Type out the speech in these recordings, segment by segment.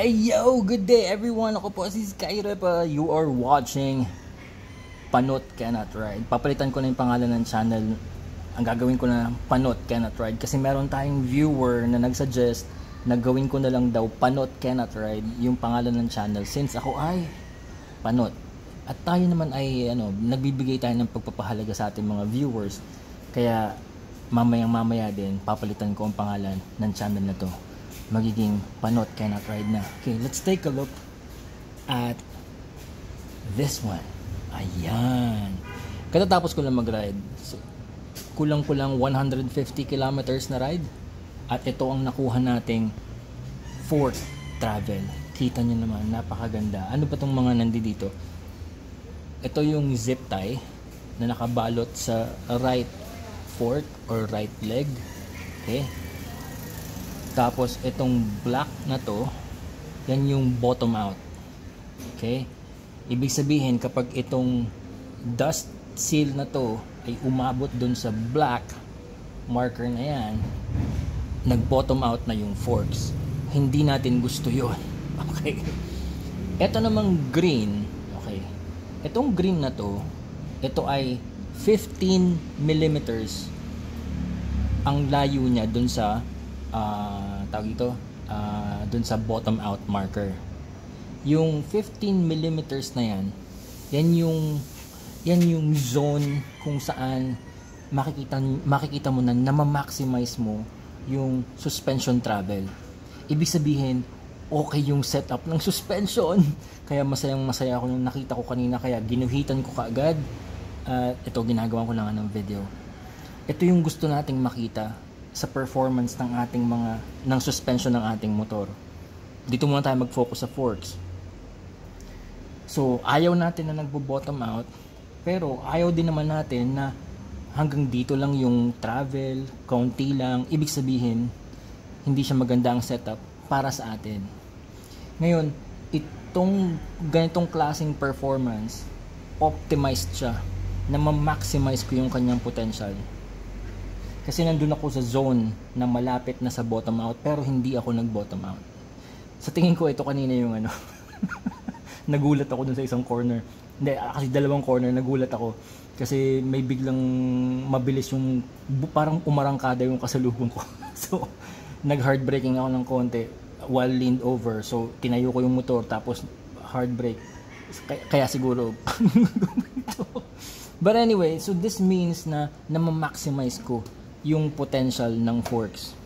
Hey yo, good day everyone. Ako po si Skyrep. You are watching Panot Cannot Ride. Papalitan ko na yung pangalan ng channel. Ang gagawin ko na Panot Cannot Ride kasi meron tayong viewer na nagsuggest na gawin ko na lang daw Panot Cannot Ride yung pangalan ng channel since ako ay Panot. At tayo naman ay nagbibigay tayo ng pagpapahalaga sa ating mga viewers. Kaya mamaya din papalitan ko ang pangalan ng channel na to. Magiging Panot Cannot Ride na. Okay, let's take a look at this one. Ayan. Katatapos ko lang mag-ride. So, kulang-kulang 150 kilometers na ride. At ito ang nakuha nating fourth travel. Kita nyo naman, napakaganda. Ano pa itong mga nandito? Ito yung zip tie na nakabalot sa right foot or right leg. Okay. Tapos itong black na to, yan yung bottom out. Okay? Ibig sabihin kapag itong dust seal na to ay umabot dun sa black marker na yan, nag-bottom out na yung forks. Hindi natin gusto yon. Okay? Ito namang green, okay. Itong green na to, ito ay 15 millimeters ang layo niya dun sa dun sa bottom out marker. Yung 15 millimeters na yan yung zone kung saan makikita mo na ma-maximize mo yung suspension travel. Ibig sabihin, okay yung setup ng suspension. Kaya masaya ako nung nakita ko kanina, kaya ginuhitan ko kaagad. Ito ginagawa ko lang ng video. Ito yung gusto nating makita sa performance ng suspension ng ating motor. Dito muna tayo mag-focus sa forks. So, ayaw natin na nagbo-bottom out, pero ayaw din naman natin na hanggang dito lang yung travel, kaunti lang. Ibig sabihin, hindi siya maganda ang setup para sa atin. Ngayon, itong ganitong klaseng performance, optimized siya na ma-maximize ko yung kanyang potential. Kasi nandun ako sa zone na malapit na sa bottom out pero hindi ako nag-bottom out. Sa tingin ko ito kanina yung nagulat ako dun sa isang corner. Hindi, kasi dalawang corner nagulat ako. Kasi may biglang mabilis yung parang umarangkada yung kasalubong ko. So, nag-hard braking ako ng konti while leaned over. So, tinayo ko yung motor tapos hard brake. Kaya siguro But anyway, so this means na ma-maximize ko yung potential ng forks.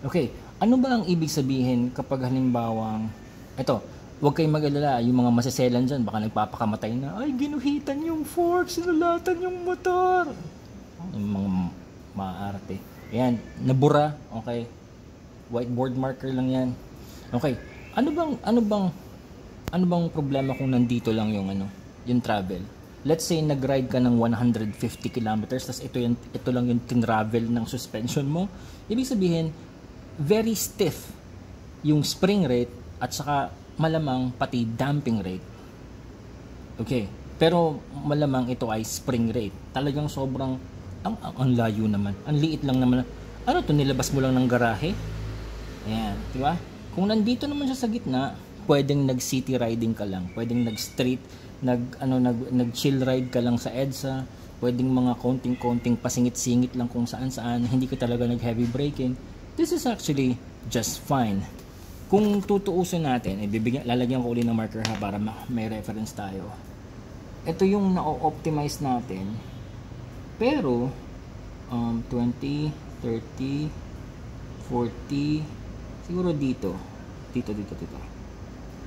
Okay, ano ba ang ibig sabihin kapag halimbawang ito, huwag kayong mag-alala, yung mga maseselan dyan, baka nagpapakamatay na, ay ginuhitan yung forks, sinulatan yung motor. Yung mga maarte. Ayan, nabura, okay. Whiteboard marker lang yan. Okay, ano bang problema kung nandito lang yung travel? Let's say nag-ride ka ng 150 kilometers, tapos ito lang yung tinravel ng suspension mo. Ibig sabihin, very stiff yung spring rate at saka malamang pati damping rate. Okay, pero malamang ito ay spring rate. Talagang sobrang, ang layo naman. Ang liit lang naman. Ano to, nilabas mo lang ng garahe? Ayan, di ba? Kung nandito naman siya sa gitna, pwedeng nag-city riding ka lang. Pwedeng nag-street, nag-chill ride ka lang sa EDSA, pwedeng mga konting-konting pasingit-singit lang kung saan-saan, hindi ka talaga nag-heavy braking. This is actually just fine. Kung tutuusin natin, lalagyan ko ulit ng marker ha para may reference tayo. Ito yung na-optimize natin. Pero 20, 30, 40, siguro dito.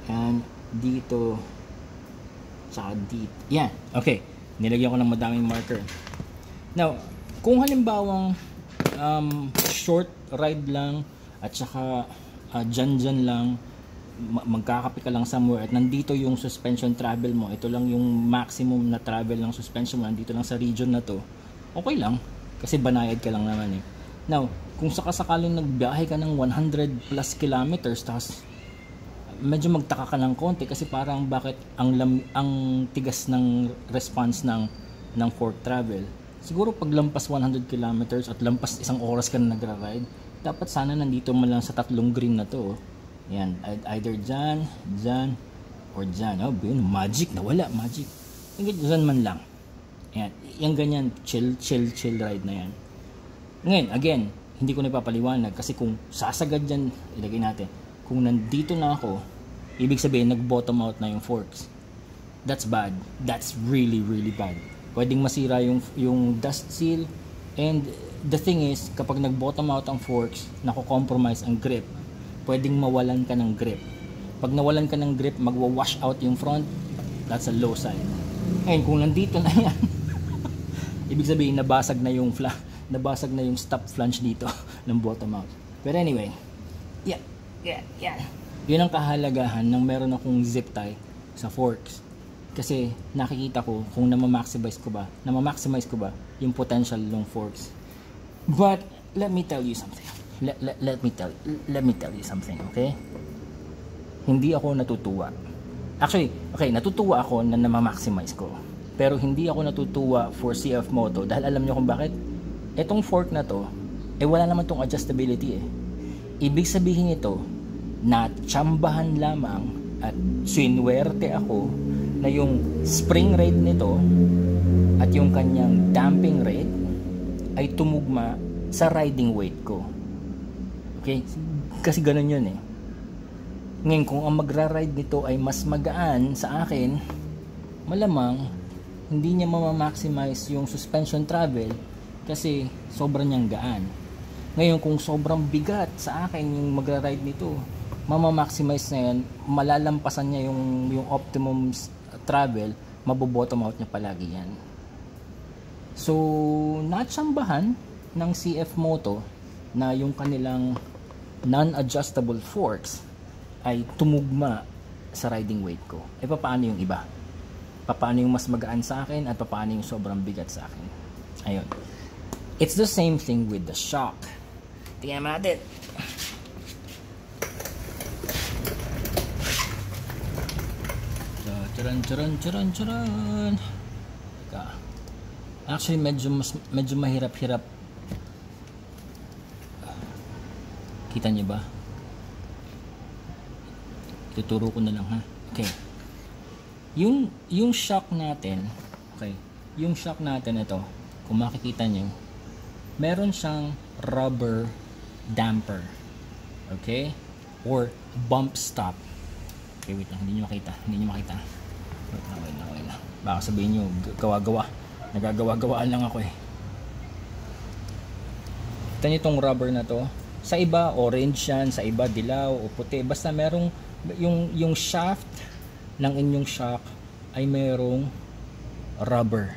And dito saka dito. Yan. Okay. Nilagyan ko ng madaming marker. Now, kung halimbawang short ride lang at saka dyan lang, magkakape ka lang somewhere at nandito yung suspension travel mo, ito lang yung maximum na travel ng suspension mo, nandito lang sa region na to, okay lang. Kasi banayad ka lang naman eh. Now, kung sakasakaling nagbiyahe ka ng 100 plus kilometers, tapos medyo magtaka ka ng konti kasi parang bakit ang tigas ng response ng fork travel. Siguro pag lampas 100 kilometers at lampas isang oras ka na nagra-ride, dapat sana nandito man lang sa tatlong green na to. Yan, either dyan, dyan, or dyan. Oh, yun, magic, nawala, magic. Dyan man lang. Yan, yung ganyan, chill ride na yan. Ngayon, again, hindi ko na ipapaliwanag kasi kung sasagad dyan, ilagay natin, kung nandito na ako, ibig sabihin, nag-bottom out na yung forks. That's bad. That's really bad. Pwedeng masira yung dust seal, and the thing is, kapag nag-bottom out ang forks, nako-compromise ang grip. Pwedeng mawalan ka ng grip. Pag nawalan ka ng grip, magwa-wash out yung front, that's a low side. Ngayon, kung nandito na yan, ibig sabihin, nabasag na yung stop flange dito ng bottom out. But anyway, yeah. Yun ang kahalagahan ng meron akong zip tie sa forks. Kasi nakikita ko kung na-maximize ko ba yung potential ng forks. But let me tell you something. Let me tell you something, okay? Hindi ako natutuwa. Actually, okay, natutuwa ako na na-maximize ko. Pero hindi ako natutuwa for CF Moto dahil alam niyo kung bakit? Etong fork na to, wala naman tong adjustability eh. Ibig sabihin ito, na tsambahan lamang at swinwerte ako na yung spring rate nito at yung kanyang damping rate ay tumugma sa riding weight ko. Okay? Kasi ganun yun eh. Ngayon, kung ang magra-ride nito ay mas magaan sa akin, malamang hindi niya ma-maximize yung suspension travel kasi sobrang niyang gaan. Ngayon, kung sobrang bigat sa akin yung magra-ride nito, ma-maximize na yan, malalampasan niya yung optimum travel, mabobottom out niya palagi yan. So, natsambahan ng CF Moto na yung kanilang non-adjustable forks ay tumugma sa riding weight ko. Paano yung iba? Paano yung mas magaan sa akin at paano yung sobrang bigat sa akin? Ayun. It's the same thing with the shock. Tingnan natin. Charan. Actually, medyo mahirap-hirap. Kita niyo ba? Tuturo ko na lang ha. Okay. Yung shock natin, okay. Yung shock natin ito, kung makikita niyo, meron siyang rubber damper. Okay? Or bump stop. Okay, wait lang, hindi nyo makita. Wait lang. Baka sabihin nyo, nagagawa-gawaan lang ako eh. Kita nyo itong rubber na to. Sa iba, orange yan. Sa iba, dilaw o puti. Basta merong, yung shaft ng inyong shock ay merong rubber.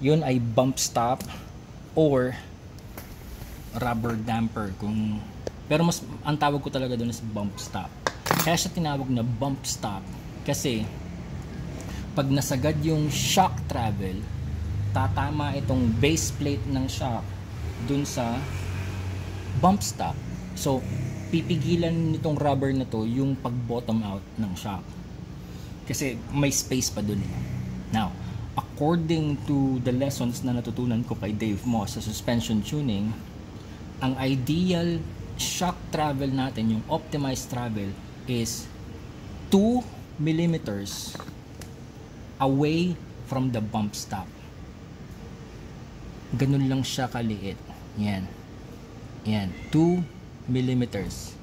Yun ay bump stop or rubber damper. Pero mas, ang tawag ko talaga doon is bump stop. Kaya siya tinawag na bump stop kasi pag nasagad yung shock travel, tatama itong base plate ng shock dun sa bump stop. So, pipigilan nitong rubber na to yung pag-bottom out ng shock. Kasi may space pa dun. Now, according to the lessons na natutunan ko kay Dave Moss sa suspension tuning, ang ideal shock travel natin, yung optimized travel, is 2 millimeters away from the bump stop. Ganun lang siya kaliit. Yan, 2 millimeters.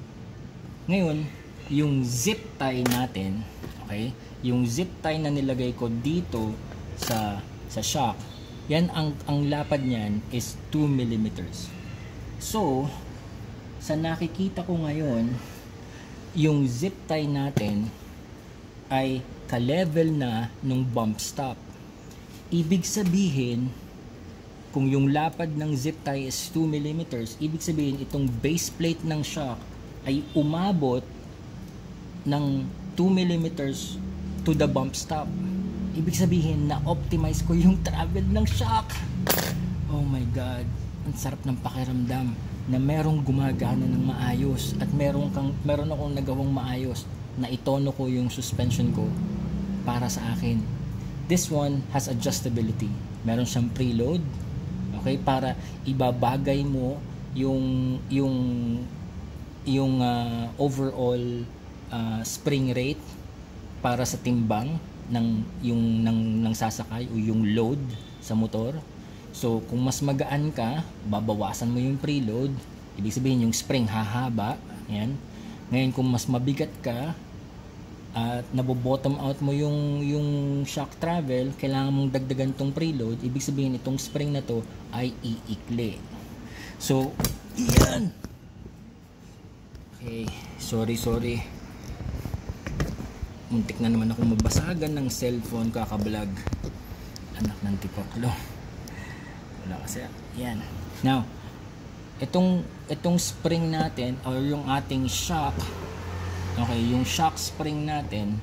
Ngayon, yung zip tie natin, okay, yung zip tie na nilagay ko dito sa shock, yan ang lapad niyan is 2 millimeters. So, sa nakikita ko ngayon, yung zip tie natin ay ka-level na nung bump stop. Ibig sabihin, kung yung lapad ng zip tie is 2 millimeters, ibig sabihin itong base plate ng shock ay umabot ng 2 millimeters to the bump stop. Ibig sabihin na optimize ko yung travel ng shock. Oh my God, ang sarap ng pakiramdam na merong gumagana ng maayos at meron akong nagawang maayos na itono ko yung suspension ko para sa akin. This one has adjustability. Meron siyang preload, okay, para ibabagay mo yung overall spring rate para sa timbang ng sasakay o yung load sa motor. So kung mas magaan ka, babawasan mo yung preload, ibig sabihin yung spring hahaba. Yan. Ngayon kung mas mabigat ka at nabo-bottom out mo yung shock travel, kailangan mong dagdagan tong preload, ibig sabihin itong spring na to ay iikli. So yan. Okay, sorry. Muntik na naman ako mabasagan ng cellphone kaka-vlog. Anak ng tipaklo. Wala kasi. Yan. Now, itong spring natin or yung ating shock. Okay, yung shock spring natin.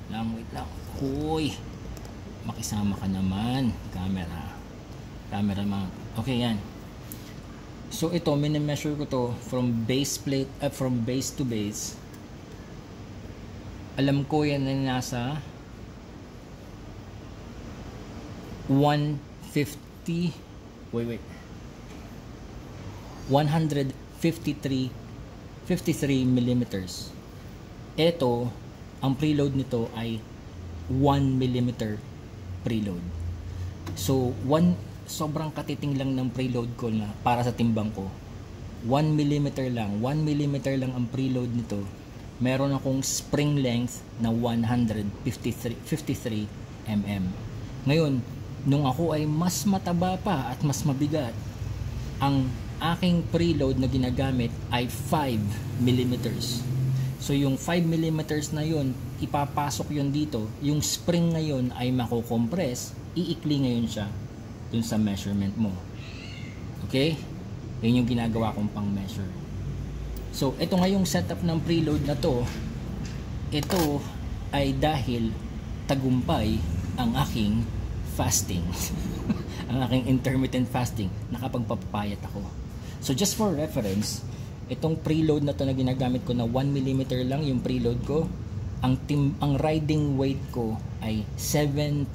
Wait lang. Hoy. Makisama ka naman, cameraman. Okay, yan. So ito, mini-measure ko to from base to base. Alam ko yan na nasa 153 millimeters. Ito, ang preload nito ay 1 millimeter preload. So, sobrang katiting lang ng preload ko na para sa timbang ko. 1 millimeter lang ang preload nito. Meron akong spring length na 153 mm. Ngayon, nung ako ay mas mataba pa at mas mabigat, ang aking preload na ginagamit ay 5 millimeters. So yung 5 millimeters na yun, ipapasok yun dito. Yung spring ngayon ay mako-compress, iikli ngayon siya dun sa measurement mo. Okay? Yun yung ginagawa kong pang measure. So ito ngayong setup ng preload na to, ito ay dahil tagumpay ang aking fasting. Ang aking intermittent fasting, nakapagpapayat ako. So just for reference, itong preload na to na ginagamit ko na 1 mm lang yung preload ko, ang riding weight ko ay 77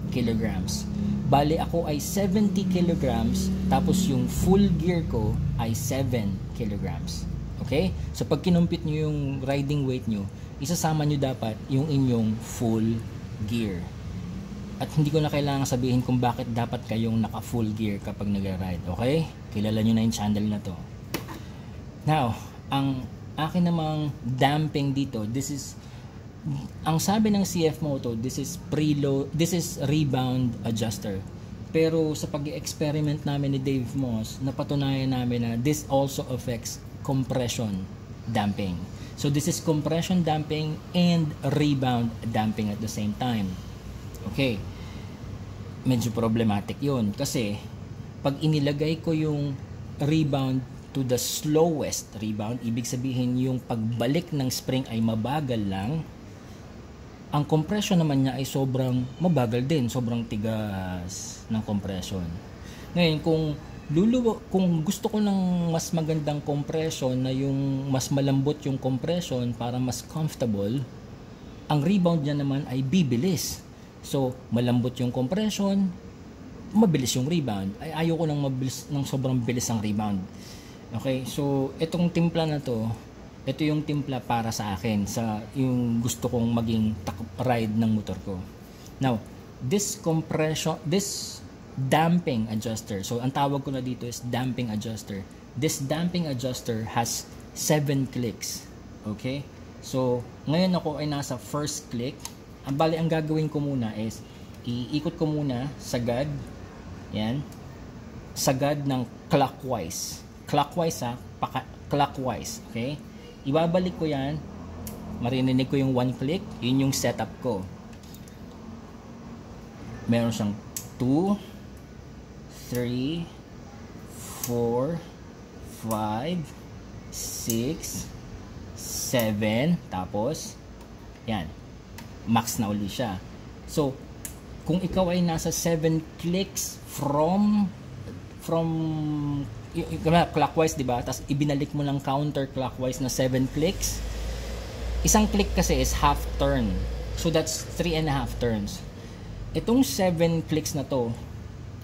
kilograms. Bale ako ay 70 kilograms, tapos yung full gear ko ay 7 kilograms. Okay? So pag kinumpit nyo yung riding weight nyo, isasama nyo dapat yung inyong full gear. At hindi ko na kailangan sabihin kung bakit dapat kayong naka full gear kapag nag-ride. Okay? Kilala nyo na yung channel na to. Now, ang akin namang damping dito, ang sabi ng CF Moto, this is rebound adjuster. Pero sa pag-experiment namin ni Dave Moss, napatunayan namin na this also affects compression damping. So this is compression damping and rebound damping at the same time. Okay. Medyo problematic 'yun kasi pag inilagay ko yung rebound to the slowest rebound, ibig sabihin yung pagbalik ng spring ay mabagal lang. Ang compression naman niya ay sobrang mabagal din, sobrang tigas ng compression. Ngayon, kung gusto ko ng mas magandang compression na yung mas malambot yung compression para mas comfortable, ang rebound niya naman ay bibilis. So, malambot yung compression, mabilis yung rebound. Ayoko ng sobrang bilis ang rebound. Okay, so itong timpla na to, ito yung timpla para sa akin, sa yung gusto kong maging ride ng motor ko. Now, this damping adjuster, so ang tawag ko na dito is damping adjuster. This damping adjuster has 7 clicks. Okay? So, ngayon ako ay nasa first click. Ang gagawin ko muna is iikot ko muna sagad. Yan. Sagad ng clockwise. Clockwise clockwise. Okay? Ibabalik ko yan, marinig ko yung 1 click, yun yung setup ko. Meron siyang 2, 3, 4, 5, 6, 7, tapos, yan, max na uli siya. So, kung ikaw ay nasa 7 clicks from clockwise, diba? Tapos ibinalik mo ng counterclockwise na 7 clicks. Isang click kasi is half turn. So that's 3.5 turns. Itong 7 clicks na to,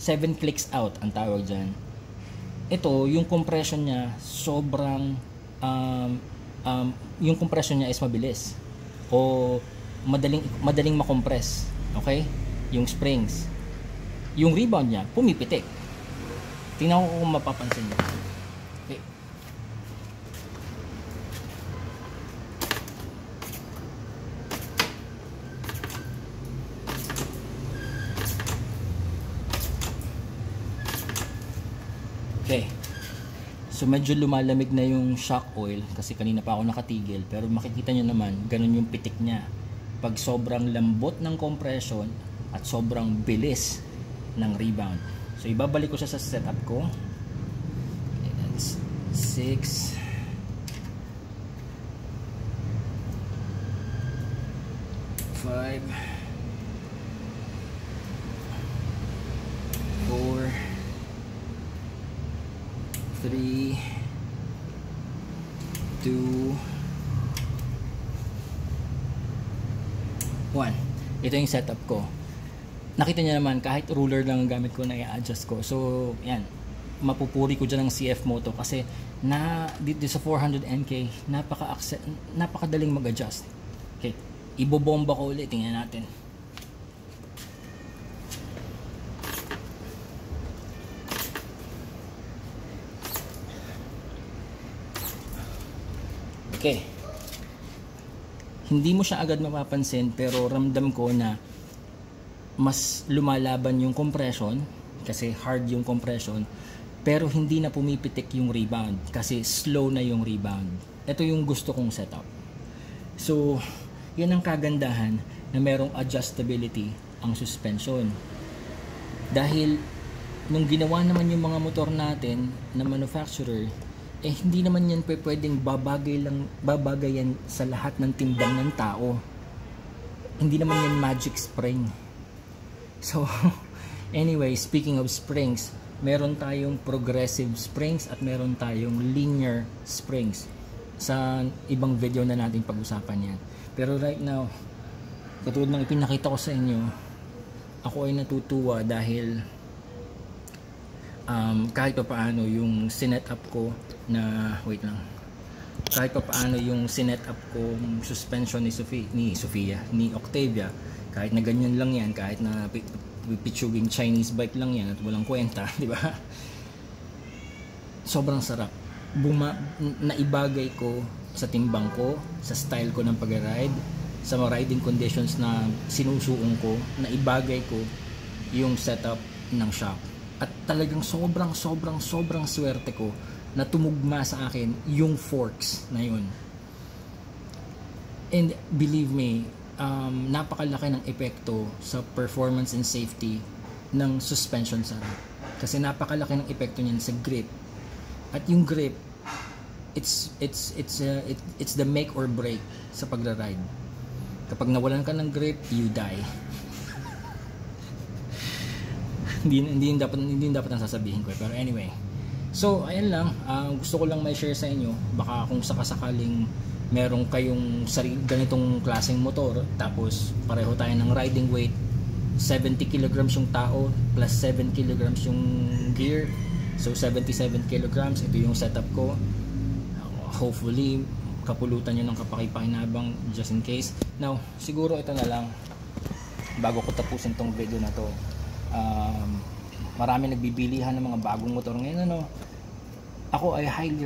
7 clicks out ang tawag dyan. Ito, yung compression niya sobrang um, yung compression niya is mabilis o madaling makompress, okay, yung springs. Yung rebound niya pumipitik. Tingnan ko kung mapapansin niyo. Okay. Okay. So medyo lumalamig na yung shock oil kasi kanina pa ako nakatigil, pero makikita nyo naman ganun yung pitik niya pag sobrang lambot ng compression at sobrang bilis ng rebound. So ibabalik ko siya sa setup ko. Okay, that's 6 5 4 3 2 1. Ito yung setup ko. Nakita niyo naman kahit ruler lang ang gamit ko na i-adjust ko. So yan, mapupuri ko dyan ng CF Moto kasi dito sa 400NK napakadaling mag-adjust. Okay, ibobomba ko ulit, tingnan natin. Okay. Hindi mo siya agad mapapansin pero ramdam ko na mas lumalaban yung compression kasi hard yung compression, pero hindi na pumipitik yung rebound kasi slow na yung rebound. Ito yung gusto kong setup. So, yan ang kagandahan na merong adjustability ang suspension. Dahil nung ginawa naman yung mga motor natin na manufacturer, hindi naman yan pwedeng babagayan sa lahat ng timbang ng tao. Hindi naman yan magic spring. So anyway, speaking of springs, meron tayong progressive springs at meron tayong linear springs. Sa ibang video na natin pag-usapan yan. Pero right now, katulad ng ipinakita ko sa inyo, ako ay natutuwa dahil kahit pa paano yung sinet up ko na kahit pa paano yung sinet up ko suspension ni Octavia, kahit na ganyan lang yan, kahit na pitsuging Chinese bike lang yan at walang kwenta, di ba? Sobrang sarap. Naibagay ko sa timbang ko, sa style ko ng pag-ride, sa mga riding conditions na sinusuong ko, naibagay ko yung setup ng shop. At talagang sobrang swerte ko na tumugma sa akin yung forks na yun. And believe me, napakalaki ng epekto sa performance and safety ng suspension sa ride. Kasi napakalaki ng epekto niyan sa grip. At yung grip, it's the make or break sa pagra-ride. Kapag nawalan ka ng grip, you die. hindi dapat ang sasabihin ko, pero anyway. So ayan lang, gusto ko lang may share sa inyo, baka kung sakasakaling meron kayong ganitong klaseng motor, tapos pareho tayo ng riding weight, 70 kilograms yung tao plus 7 kilograms yung gear, so 77 kilograms. Ito yung setup ko. Hopefully kapulutan nyo ng kapakipakinabang just in case. Now siguro ito na lang bago ko tapusin tong video na to. Marami nagbibilihan ng mga bagong motor ngayon, ako I highly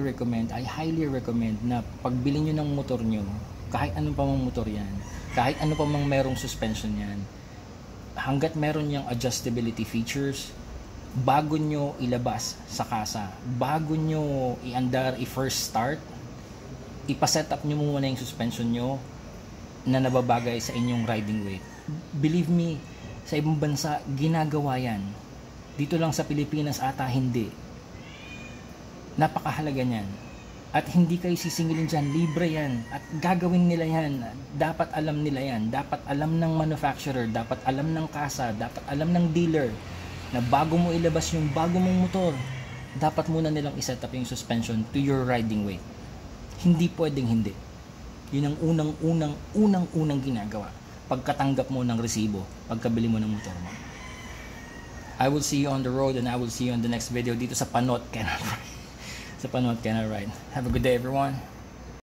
recommend na pagbili nyo ng motor nyo, kahit anong pa mang motor yan, kahit ano pa mang merong suspension yan, hanggat meron niyang adjustability features, bago nyo ilabas sa kasa, bago nyo iandar, i-first start, ipaset up nyo muna yung suspension nyo na nababagay sa inyong riding weight. Believe me, sa ibang bansa ginagawa yan. Dito lang sa Pilipinas ata hindi. Napakahalaga niyan. At hindi kayo sisingilin dyan, libre yan. At gagawin nila yan. Dapat alam nila yan. Dapat alam ng manufacturer, dapat alam ng kasa, dapat alam ng dealer na bago mo ilabas yung bago mong motor, dapat muna nilang iset up yung suspension to your riding weight. Hindi pwedeng hindi. Yun ang unang ginagawa pagkatanggap mo ng resibo, pagkabili mo ng motor mo. I will see you on the road and I will see you on the next video dito sa Panot Cannot Ride. sa Panot Cannot Ride. Have a good day everyone.